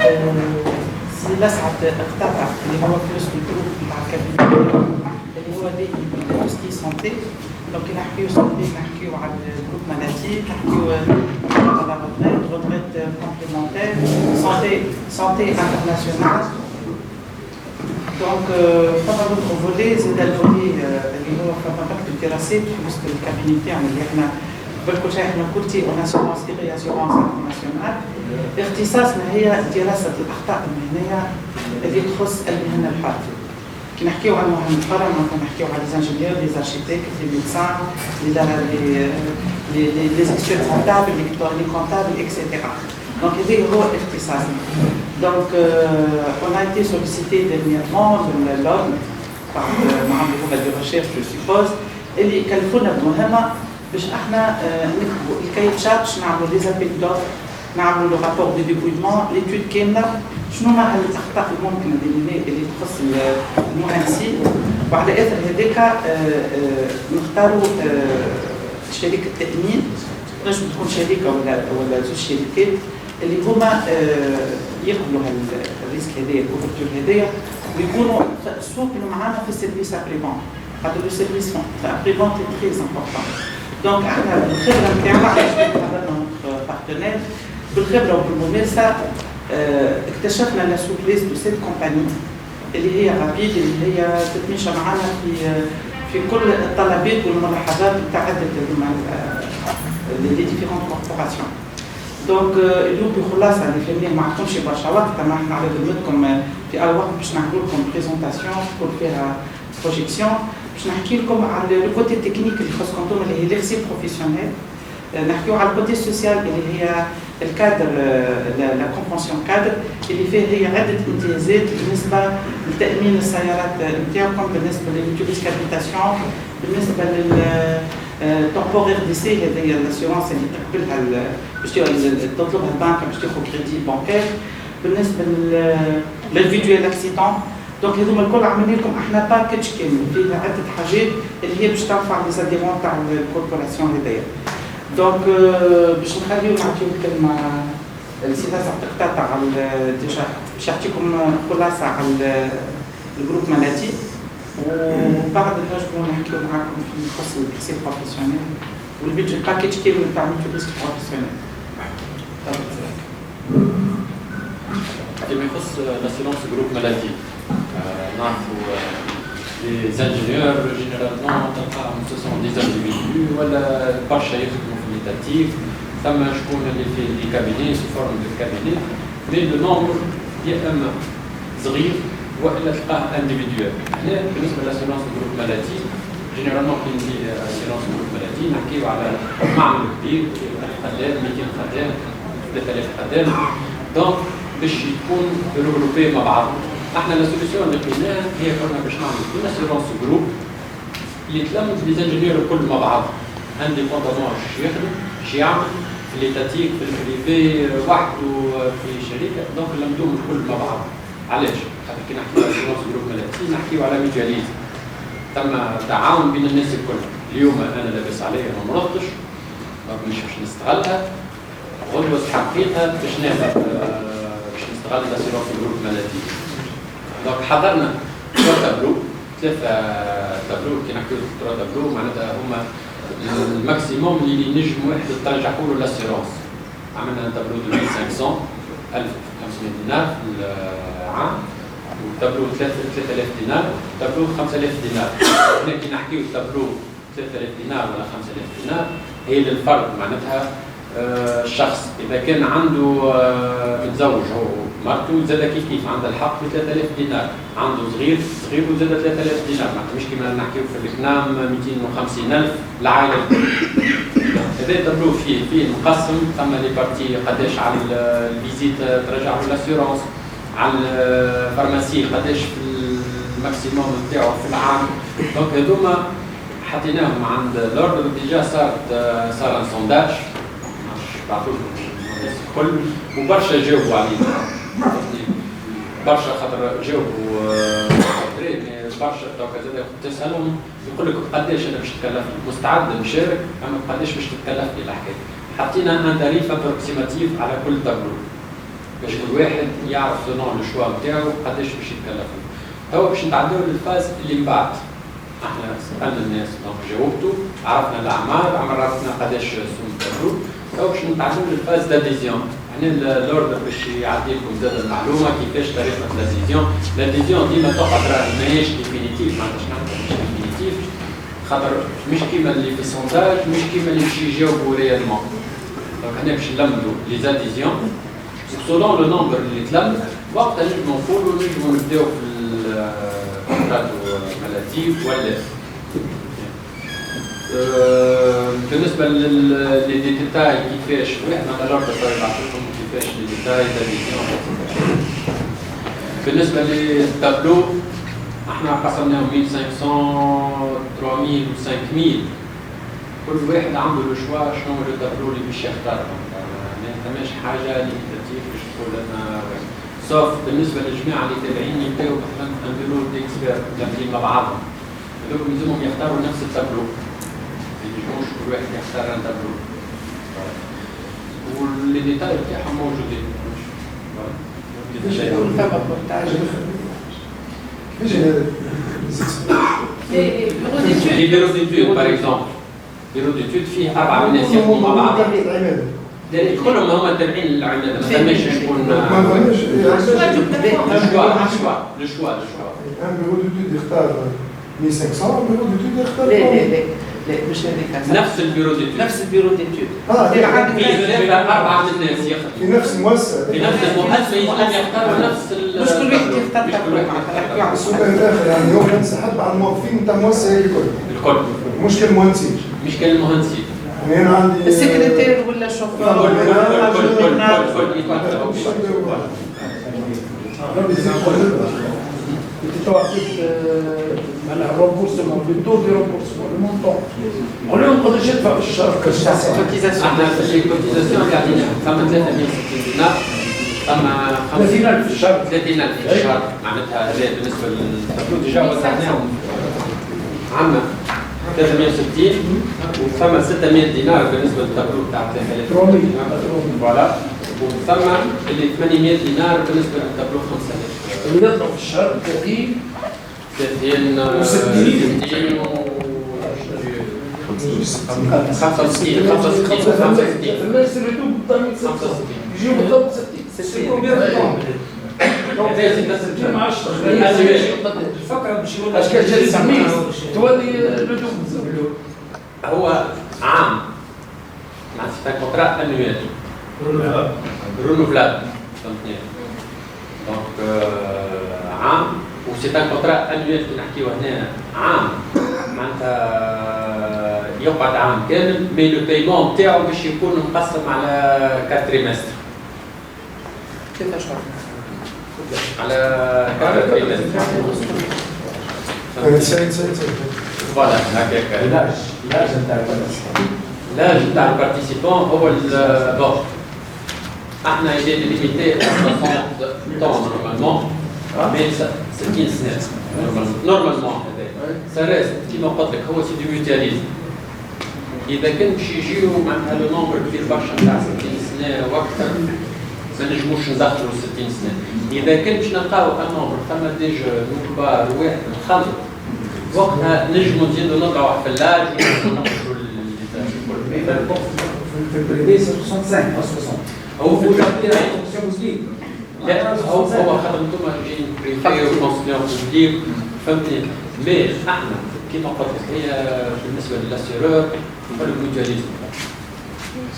سي الأسعد اقتطع اللي هو فلوس الجروب نتاع الكابينة اللي هو دي توسكي سونتي. دونك كي نحكيو سونتي نحكيو على الجروب مالاتي، نحكيو على روتريت كومبليمونتير، سونتي انترناسيونال. دونك فما دوطخ فولي زاد الفولي اللي هو فما باك دو دراسات في وسط الكابيني تاعنا اللي احنا قبل كل شيء احنا كلتي اون اسيورونس اي اسيورونس انترناسيونال. اختصاصنا هي دراسه الاخطاء المهنيه اللي تخص المهنه الحره. كي نحكيو على المهن الحره ممكن نحكيو على لي انجينيور، لي ارشيتكت، لي ميدسان، لي اكسبيرت كونتابل، لي كونتابل اكسيتيرا. دونك هذا هو اختصاصنا. Donc, on a été sollicité dernièrement de l'ONU par le groupe de recherche, je suppose, اللي كلفونا بمهمة باش احنا نكتبوا الكايتشات باش نعملوا لي زابيل دوف، نعملوا لو رابور دو ديبويدمون، ليتود كاملة شنو هما الأخطاء الممكنة اللي تخص المهندسين، وعلى إثر هذاك نختاروا شركة تأمين، تنجم تكون شركة ولا زوج شركات اللي هما يقبلوا الريسك هذايا الكوفرتور هذايا ويكونوا سوقوا معانا في السيرفيس ابريفون. هذا لو سيرفيس ابريفون تري امبورطون. دونك احنا بالخبره نتاعنا حضرنا بارتنير بالخبره وبالممارسه اكتشفنا لا سوبليس دو سيت كومباني اللي هي رابيد، اللي هي تتمشى معانا في كل الطلبات والملاحظات نتاع عده لي ديفيرون كوربوراسيون. دونك اليوم بخلاصه اللي فهمناه ما عندكمش برشا وقت، اما احنا على ذمتكم في اول وقت باش نعملوا لكم بريزونطاسيون تكون فيها بروجيكسيون باش نحكي لكم على لو كوتي تكنيك اللي خاصكم انتم اللي هي ليرسي بروفيسيونيل، نحكيو على الكوتي سوسيال اللي هي الكادر لا كونفونسيون كادر اللي فيه هي عده امتيازات بالنسبه لتامين السيارات نتاعكم، بالنسبه للموتوريس كابيتاسيون، بالنسبه لل تمبورير ديسي هذه الاسيورونس اللي تقبلها باش تطلبها البنك باش تاخذ كريدي بانكير، بالنسبه للفيديوال اكسيدون. دونك هذوما الكل عملنا لكم احنا باكج كامل فيها عده حاجات اللي هي باش تنفع لي زاديرون تاع الكوربوراسيون هذيا. دونك باش نخليو نعطيو الكلمه السي ناصر تقطع على ديجا باش يعطيكم خلاصه على الجروب مالاتي، وبعد نجمو نحكيو معاكم في خص الكرسي بروفيسيونيل والبيدجي باكيج كامل تاع الموتوريست بروفيسيونيل. فيما يخص لاسيرونس جروب مالاتي نعرفوا لي زانجينيور جينيرالمون تلقاهم سو سون دي انديفيدو ولا برشا يخدموا في ليتاتيف، ثم شكون اللي في دي كابيني سو فورم دو كابيني، مي لو نومبر يا اما صغير والا تلقاه انديفيدوال. هنا بالنسبه لاسيرونس جروب مالاتي جينيرالمون كي نجي اسيرونس جروب مالاتي نحكيو على معمل كبير 1000 خدام 200 خدام 3000 خدام، دونك باش يكون ريغلوبي مع بعض. احنا لا سوليسيون اللي لقيناها هي كنا باش نعمل اون اسيرونس جروب اللي تلمت لي زانجينيور الكل مع بعض انديبوندامون اش يخدم اش يعمل في ليتاتيك في البريفي وحده في شركه، دونك نلمدوهم الكل مع بعض. علاش؟ خاطر كي نحكيو على اسيرونس جروب مالاتي نحكيو على ميجاليزم، ثم تعاون بين الناس الكل. اليوم انا لاباس عليا ما مرضتش مش باش نستغلها، غدوه حقيقه باش ناخذ باش نستغل الاسيرونس جروب مالاتي. دونك حضرنا 3 تابلو، 3 تابلو كي نحكيو 3 تابلو معناتها هما الماكسيموم اللي نجم واحد ترجعوا له لاسيرونس. عملنا تابلو 2500 1500 دينار في العام، وتابلو 3000 دينار، وتابلو 5000 دينار. هنا كي نحكيو تابلو 3000 دينار ولا 5000 دينار هي للفرد، معناتها الشخص اذا كان عنده متزوج هو مرته زاد كيف عنده الحق ب 3000 دينار، عنده صغير وزاد 3000 دينار، معناتها مش كيما نحكيو في الكنام 250000 العائله الكل. هذا تابلو فيه مقسم، ثم لي بارتي قداش على الفيزيت ترجع له لاسيورونس، على الفارماسي قداش في الماكسيموم نتاعو في العام. دونك هذوما حطيناهم عند لوردر ديجا صار ان سونداج بعثوا الناس الكل وبرشا جاوبوا علينا، برشا خاطر جاوبوا برشا. دوكا زاد تسالهم يقول لك قداش انا باش تكلف، مستعد نشارك اما قداش باش تتكلف لي الحكايه. حطينا ان تاريف ابروكسيماتيف على كل تابلو، باش كل واحد يعرف سلون لو شوا نتاعو قداش باش يتكلف. توا باش نتعداو للفاز اللي من بعد. احنا سالنا الناس دونك جاوبتوا، عرفنا الاعمار، عرفنا قداش سوم التابلو. توا باش نتعداو للفاز داديزيون. هنا الاوردر باش يعطي لكم زاد المعلومه كيفاش طريقه لاديزيون. لاديزيون ديما تقعد راه ماهيش ديفينيتيف، معناتها شنو مش ديفينيتيف، خاطر مش كيما اللي في السونداج، مش كيما اللي باش يجاوبوا ريالمون. دونك هنا باش نلمدوا لي زاديزيون سولون لو نومبر اللي تلم، وقتها نجموا نقولوا نجموا نبداو في الكونتراتو مالاتيف ولا. بالنسبه للي ديتاي كيفاش واحد من الأوردر صار يعطيكم كيفاش لي ديتاي داديزيون. بالنسبه للتابلو احنا قسمناهم 1500 3000 و 5000. كل واحد عنده لو شوا شنو لو تابلو اللي باش يختار. ما فماش حاجه ليميتاتيف باش تقول لنا صوف بالنسبه للجماعه اللي تابعيني يبداو مثلا نديروا ديكسبير جامدين مع بعضهم. هذوك لازمهم يختاروا نفس التابلو. ما ينجموش كل واحد يختار ان تابلو. واللي ديتاي تاعهم موجودين. Les bureaux d'études, par exemple. bureaux d'études فيه 4 ناس يخدموا مع بعض. كلهم هم تابعين العماده، ما فماش شكون. ما فماش لو شوا. ان بيرو d'études يختار 1500 بيرو d'études يختار. لا مش هذيك. نفس البيرو d'études. نفس البيرو d'études. فيه 4 من الناس يخدموا. في نفس المؤسسه. في نفس المؤسسه يجب يختاروا نفس مش كل واحد يختار تابلو. السؤال الاخر يعني هو ينسحب على الموظفين نتاع المؤسسه الكل. مش كالمهندسين. مش كالمهندسين. انا عندي السكرتير ولا الشوفير الرمبورسمون بالدور دي رمبورسمون المونطون قولوا لهم قداش يدفع في الشهر كوتيزاسيون. احنا في الكوتيزاسيون قاعدين ثم 360 دينار، ثم 30000 في الشهر. 30000 في الشهر. معناتها هذا بالنسبه للتابلو ديجا وزعناهم عامه 360 وثم 600 دينار بالنسبه للتابلو تاع 3000 دينار. فوالا. وثم اللي 800 دينار بالنسبه للتابلو 5000. اللي يطلع في الشهر 30 الناس يريدوا بالضبط 65 يجيو بالضبط 60 كومبيان مع 10 الفكره باش يقول اشكال جالس تولي لدوم. هو عام مع سيتا كونترا انويل رونوفلابل فهمتني. دونك عام وسيتا كونترا انويل كي نحكيو هنا عام معناتها يقعد عام كامل. مي لو بايمون نتاعو باش يكون مقسم على 4 تريمستر. 3 شهور. على 4 تريمستر. فوالا هكاك. لاج نتاع البارتيسيبون هو بون احنا يدي ليميتي 60 طون نورمالمون، مي 60 سنه نورمالمون. هذا ساريس كيما قلت لك هو سي دو ميوتياليزم. اذا كان باش يجيو معناتها لو نومبر كبير برشا نتاع 60 سنه واكثر ما نجموش ندخلوا 60 سنه. اذا كان باش نلقاو ان نومبر ثم دي جون كبار واحد نخلط وقتها نجموا نزيدوا نطلعوا في اللاج ونجموا نقصروا هو هو خاطر انتم جايين بريفي وكونسليون بوبليك فهمتني. مي احنا كيما قلت لك هي بالنسبه للاسيرور نقول الموتياليزم.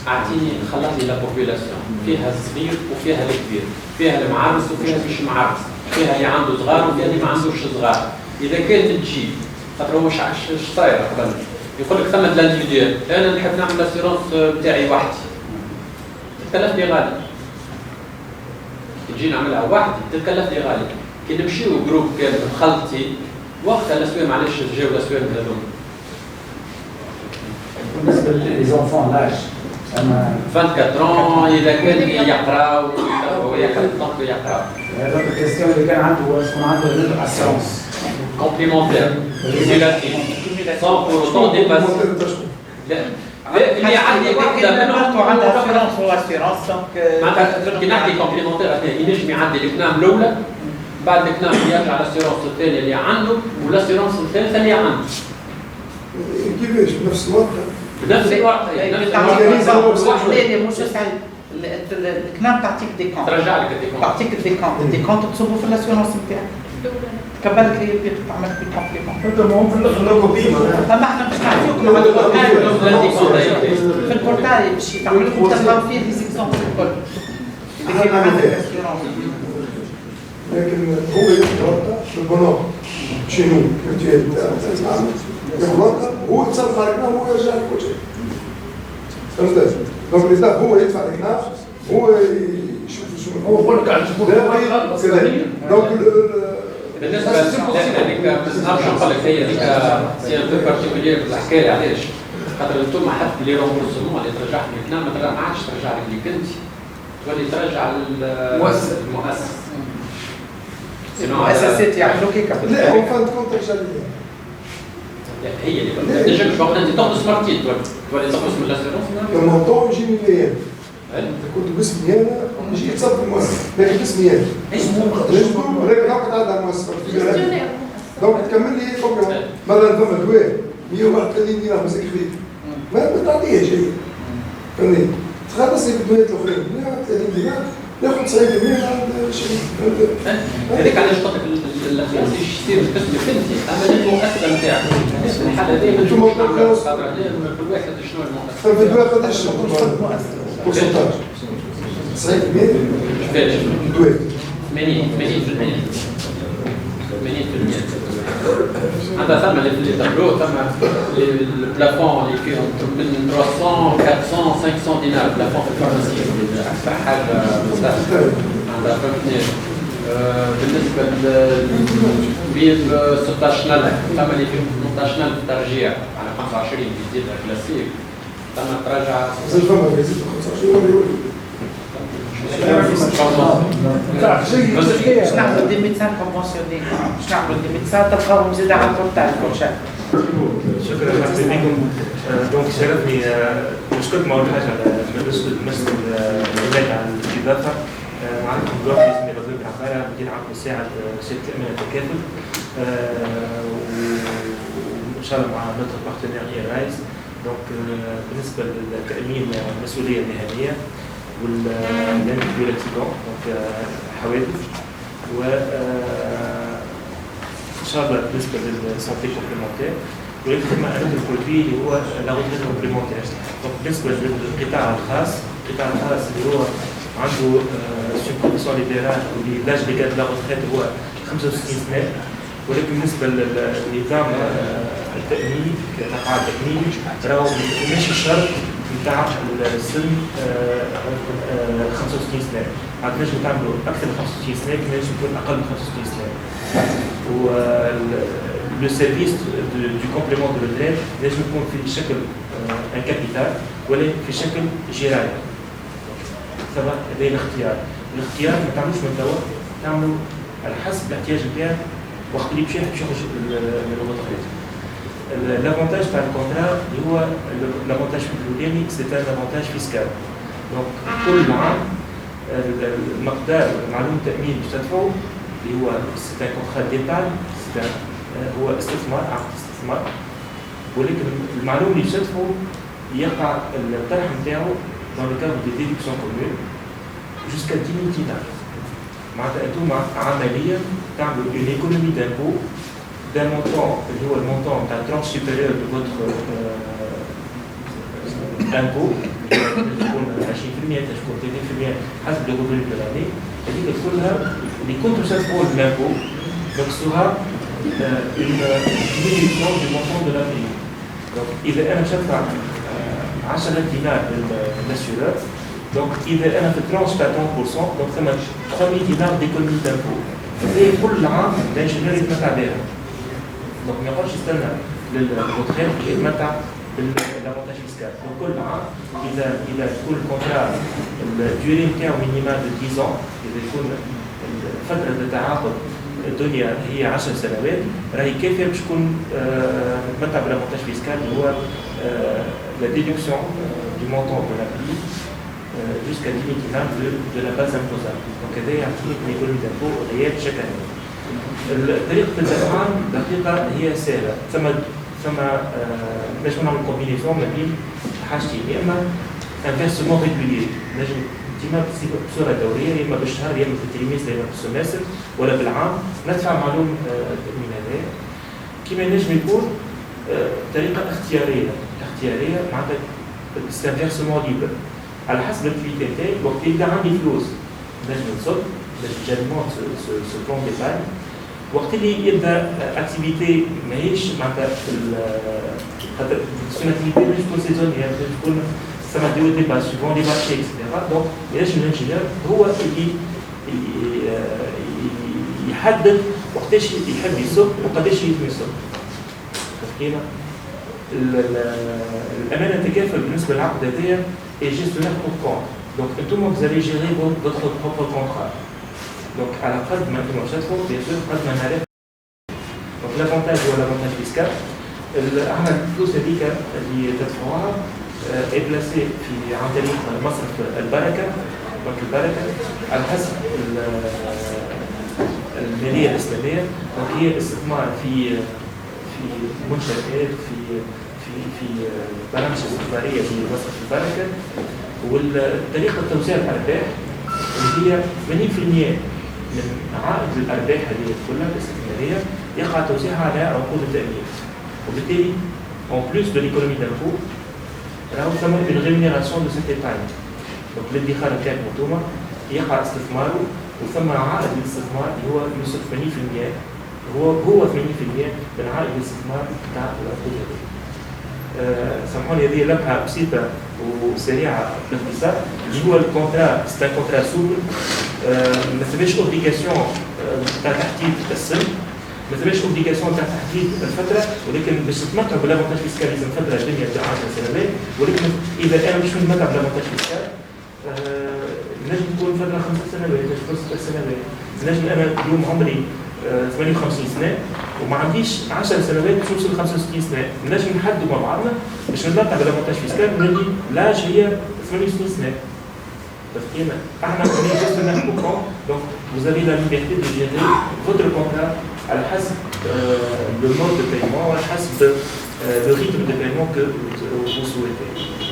اعطيني خلط لي لا بوبيلاسيون فيها الصغير وفيها الكبير، فيها المعرس وفيها مش معرس، فيها اللي عنده صغار وفيها اللي ما عندوش صغار. اذا كانت تجي خاطر هو مش صاير قبل يقول لك ثم الانديفيديوال انا نحب نعمل لاسيرونس بتاعي وحدي تتكلف لي غالي. تجي نعملها وحدي تتكلف لي غالي. كي نمشيو جروب كامل بخلطتي وقتها الاسوام علاش جاو الاسوام هذوما. بالنسبه للزونفون لاج 24 اذا كان يقراو ويحب يقراو. هذا الكاستيون اللي كان عنده شكون عنده اسيرونس complémentaire, cumulatif, sans pour autant dépasser. اللي عندي واحده منهم عندها اسيرونس واسيرونس دونك معناتها كي نحكي كومبليمونتير ينجم يعدي الكنام الاولى بعد الكنام يرجع لاسيرونس الثانيه اللي عنده والاسيرونس الثالثه اللي عنده. كيفاش بنفس الوقت؟ بنفس الوقت مش الكنام تعطيك دي كونت ترجع لك الديكونت تعطيك دي كونت تصبوا في الاسيرونس نتاعك كبالك هي بيت تعمل في كومبليمون. انت ما هم في الاخر قديمه. اما احنا باش نعطيوكم على البورتال في البورتال باش تعملوا تلقاو فيه لي زيكزامبل الكل. لكن هو يتغطى بالبنوك شنو الرجال تاع يغلط هو يتصرف على الكناف وهو يرجع لك كل شيء. فهمت؟ دونك الإسلام هو يدفع الكناف هو يشوف شنو هو يقول لك على دونك بالنسبه لك نرجع نقول لك هي هذيك سي ان بو بارتيكولير الحكايه علاش؟ خاطر انتم حتى لي رومبورسمون اللي ترجع لك الكنام ما عادش ترجع لك اللي كنت تولي ترجع للمؤسس المؤسسات يعملوا كيكا لا هو فان كونت ترجع لي هي اللي ديجا مش وقت انت تقص مرتين تولي تقص من الاسيرونس الموضوع يجي من ليا كنت باسمي انا يجي يتصرف المؤسسه لكن باسمي انا اسمه لكن ناخذ على المؤسسه دونك تكمل لي كومبيون مثلا فما دواء 131 دينار مسك خفيف ما تعطيهاش هي فهمتني تخلص لي الدويات الاخرين 130 دينار ناخذ 90% عند الشريك هذيك علاش قلت لك الاخير يصير باسمك انت اما المؤسسه نتاعك في الحاله هذه انتم خاطر كل واحد شنو المؤسسه في الدواء قداش بورسنتاج 90% كيفاش؟ الدواء 80% عندها ثم اللي تابلو ثم البلافون اللي فيهم من 300 400 500 دينار بلافون في الفارماسي اكثر حاجه مستهدفه عندها فهمتني. بالنسبه للبيض 16000 ثم اللي فيهم 18000 ترجيع على 25 يزيد كلاسيك ثم تراجع باش نعملوا دي ميدسان كونفونسيونيل باش نعملوا دي ميدسان تلقاهم زيادة على البورتال كل شيء. شكرا لكم. دونك شرفني نشكركم اول حاجه على مسك الولايه على الاستضافه. معكم دلوقتي اسمي رضوان بن عفاره مدير عام مساعد شركه امن التكافل وان شاء الله مع نوتر بارتنير اير رايز. دونك بالنسبه للتامين المسؤوليه المهنيه والإعلان بالاكسيدون دونك حوادث و إن شاء الله بالنسبة للسانتي كومبليمونتير ولكن كما أنا البرودوي اللي هو لا روتريت كومبليمونتير. دونك بالنسبة للقطاع الخاص اللي هو عنده سيكونسون ليبرال واللي لاج ليغال لا روتريت هو 65 سنة ولكن بالنسبة للنظام التأميني كقطاع تأميني راهو ماشي شرط نتاع السن 65 سنه، ما عندناش نعملوا اكثر من 65 سنه كما لازم يكون اقل من 65 سنه. و لو سيرفيس دو كومبليمون دو ريتريت لازم يكون في شكل ان كابيتال ولا في شكل جيراني. سواء هذا الاختيار ما تعملوش من توا، تعملوا على حسب الاحتياج نتاعك وقت اللي باش يخرج من الوظيفه. L'avantage par le contrat, l'avantage الاولاني c'est un avantage fiscal. Donc كل عام المقدار معلوم التأمين باش تدفعوا اللي هو c'est un contrat d'épargne، هو استثمار عقد استثمار ولكن المعلوم اللي باش تدفعوا يقع الطرح نتاعو dans le cadre des déductions communes jusqu'à 10 000 dinars. معناتها انتم عمليا تعملوا une économie d'impôt d'un montant, اللي هو المونطون تاع tranche supérieure de votre impôt تكون 20% تكون 30% حسب le revenu de l'année. هذيك كلها اللي كنتم تدفعوا l'impôt donc sera une diminution du montant de l'année. Donc إذا أنا بدفع 10 دينار للأسيورور donc إذا أنا في tranche تاع 30% donc ثم 3000 دينار d'économie d'impôt. هذه كل عام الانجينير يتمتع بها. Donc ما يقعدش يستنى للمتخيل يتمتع بالافونتاج فيسكال. Donc كل عام إذا تكون الكونترا الديوري نتاعو مينيمال دو 10 ans، إذا يكون فترة التعاقد الدنيا هي 10 سنوات راهي كافية باش تكون تتمتع بالافونتاج فيسكال اللي هو la déduction du montant de la prix jusqu'à 10 000 dinars de la base imposable. Donc, il y a une économie d'impôt réelle chaque année. طريقة الدفعان دقيقة هي سهلة، ثم باش نعمل كومبينيزون ما بين حاجتين، يا اما انفستمون ريغولير نجم ديما بصورة دورية، يا اما بالشهر يا اما في التريمستر يا اما في السمستر ولا بالعام ندفع معلوم من هذا. كيما نجم يكون طريقة اختيارية معناتها انفستمون ليبر على حسب الاكتيفيتي تاعي. وقت اللي عندي فلوس نجم نصب جالمون سو بلون ديبان. وقت اللي يبدا اكتيفيتي ماهيش معناتها خاطر سون اكتيفيتي مش تكون سيزونيير، تكون سما دي باس سيفون لي مارشي اكسيتيرا. دونك ينجم الانجينير هو اللي يحدد وقتاش يحب يصب وقداش يلزم يصب. كيما الامانه التكافل بالنسبه للعقد هذايا اي جيستيونير بور كونت. دونك انتم فزالي جيري فوتر بروبر كونترا. دونك على قد ما انتم تدفعوا بيان سور قد ما نعرف. دونك لافونتاج هو لافونتاج فيسكال. احنا الفلوس هذيك اللي تدفعوها اي بلاسي في عن طريق مصرف البركه. دونك البركه على حسب الماليه الاسلاميه. دونك هي استثمار في منشآت في برامج استثماريه في مصرف البركه. والطريقه توزيع الارباح اللي هي 80% من عائد الارباح هذه كلها الاستثماريه يقع توزيعها على عقود التامين. وبالتالي en plus de l'économie d'impôt راهو ثم une rémunération de cette épargne. donc الادخار نتاعكم انتوما يقع استثماره وثم عائد الاستثمار اللي هو يوصل 80%. هو 80% من عائد الاستثمار نتاع العقود هذه. سامحوني هذه لمحه بسيطه وسريعه باختصار. اللي هو الكونترا سي ان كونترا سوبل، ما ثماش اوبليغاسيون تاع تحديد السن، ما ثماش اوبليغاسيون تاع تحديد الفتره، ولكن باش تتمتعوا بالافونتاج فيسكال لازم فتره دنيا تاع 10 سنوات. ولكن اذا انا مش نتمتع بالافونتاج فيسكال نجم تكون فتره 5 سنوات، نجم تكون 6 سنوات. نجم انا اليوم عمري 58 سنه وما عنديش 10 سنوات باش نوصل 65 سنه. نجم نحددوا مع بعضنا باش نتمتع بالافونتاج فيسكال نولي لاج هي 68 سنه. تفكيرنا احنا في جيستيونير بور كونت. دونك vous avez la liberté de gérer votre contrat على حسب le mode de paiement وعلى حسب le rythme de paiement que vous souhaitez.